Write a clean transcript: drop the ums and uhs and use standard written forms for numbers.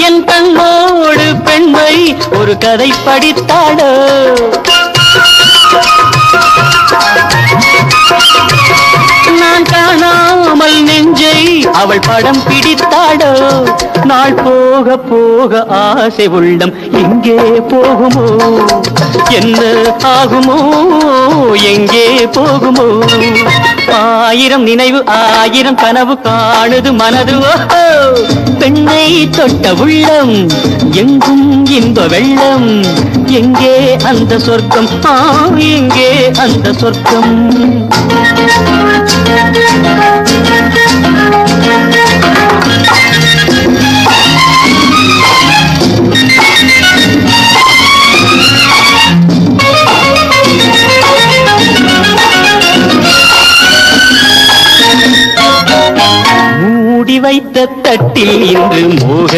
என் கண்ணோடு பெண்மை ஒரு கதை படித்தாடோ நான் காணாமல் நெஞ்சை அவள் படம் பிடித்தாடோ நாள் போக போக ஆசை உள்ளம் எங்கே போகுமோ என்ன ஆகுமோ எங்கே போகுமோ ஆயிரம் நினைவு ஆயிரம் கனவு காணுது மனது ஓஹோ பெண்ணை தொட்ட உள்ளம் எங்கும் இன்ப வெள்ளம் எங்கே அந்த சொர்க்கம் எங்கே அந்த சொர்க்கம் மூடி வைத்த தட்டில் இன்று மோக